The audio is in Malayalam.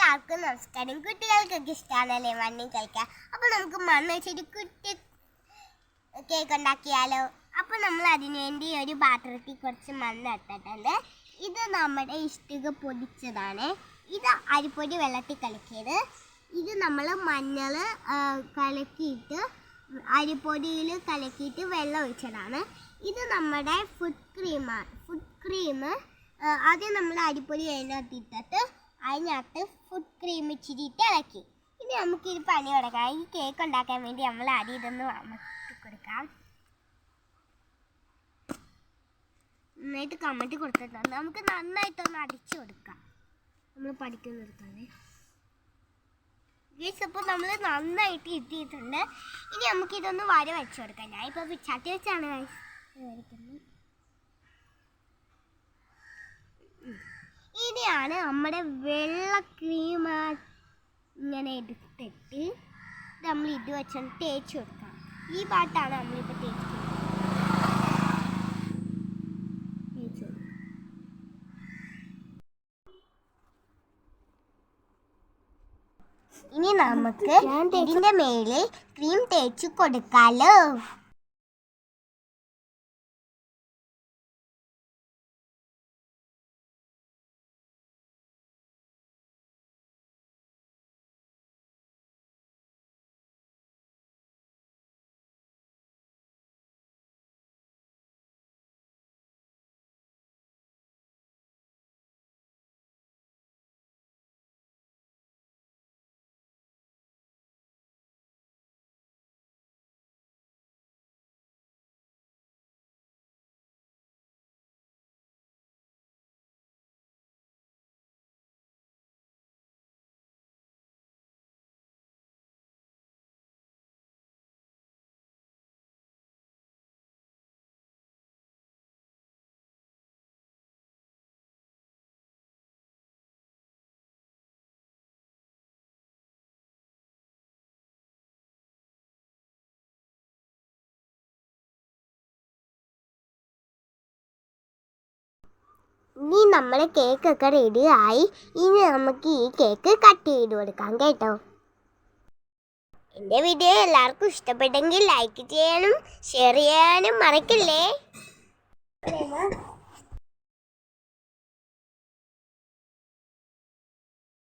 എല്ലാവർക്കും നമസ്കാരം. കുട്ടികൾക്കൊക്കെ ഇഷ്ടമാണല്ലേ മണ്ണിൽ കളിക്കാൻ. അപ്പോൾ നമുക്ക് മണ്ണ് വെച്ചൊരു കുട്ടി കേക്ക് ഉണ്ടാക്കിയാലോ? അപ്പോൾ നമ്മൾ അതിനു വേണ്ടി ഒരു പാത്രത്തിൽ കുറച്ച് മണ്ണ് ഇട്ടിട്ടുണ്ട്. ഇത് നമ്മുടെ ഇഷ്ടിക പൊടിച്ചതാണ്. ഇത് അരിപ്പൊടി വെള്ളത്തിൽ കലക്കിയത്. ഇത് നമ്മൾ മഞ്ഞൾ കലക്കിയിട്ട് അരിപ്പൊടിയിൽ കലക്കിയിട്ട് വെള്ളം ഒഴിച്ചതാണ്. ഇത് നമ്മുടെ ഫുഡ് ക്രീം ആദ്യം നമ്മൾ അരിപ്പൊടി അതിനകത്തിട്ടിട്ട് അതിനകത്ത് ഫുഡ് ക്രീം ഇച്ചിരി ഇട്ട് ഇളക്കി. ഇനി നമുക്കിത് പണി കൊടുക്കാം. ഈ കേക്ക് ഉണ്ടാക്കാൻ വേണ്ടി നമ്മൾ ആദ്യം ഇതൊന്ന് അമർത്തി കൊടുക്കാം. നന്നായിട്ട് കമഴ്ത്തി കൊടുത്തിട്ടുണ്ട്. നമുക്ക് നന്നായിട്ടൊന്ന് അടിച്ചു കൊടുക്കാം. നമ്മൾ പഠിക്കുന്നെടുത്താണ് അപ്പോൾ നമ്മൾ നന്നായിട്ട് ഇട്ടിട്ടുണ്ട്. ഇനി നമുക്കിതൊന്ന് വര വെച്ച് കൊടുക്കാം. ഞാൻ ഇപ്പോൾ ചട്ടി വെച്ചാണ് വരയ്ക്കുന്നത്. ഇനിയാണ് നമ്മുടെ വെള്ള ക്രീം ഇങ്ങനെ എടുത്തിട്ട് നമ്മൾ ഇത് വെച്ചാൽ തേച്ച് കൊടുക്കാം. ഈ പാട്ടാണ് നമ്മളിപ്പോൾ തേച്ച് കൊടുക്കുക. ഇനി നമുക്ക് ഇതിൻ്റെ മേലെ ക്രീം തേച്ച് കൊടുക്കാലോ. ഇനി നമ്മൾ കേക്കൊക്കെ റെഡിയായി. ഇനി നമുക്ക് ഈ കേക്ക് കട്ട് ചെയ്ത് കൊടുക്കാം കേട്ടോ. എൻ്റെ വീഡിയോ എല്ലാവർക്കും ഇഷ്ടപ്പെട്ടെങ്കിൽ ലൈക്ക് ചെയ്യാനും ഷെയർ ചെയ്യാനും മറക്കില്ലേ.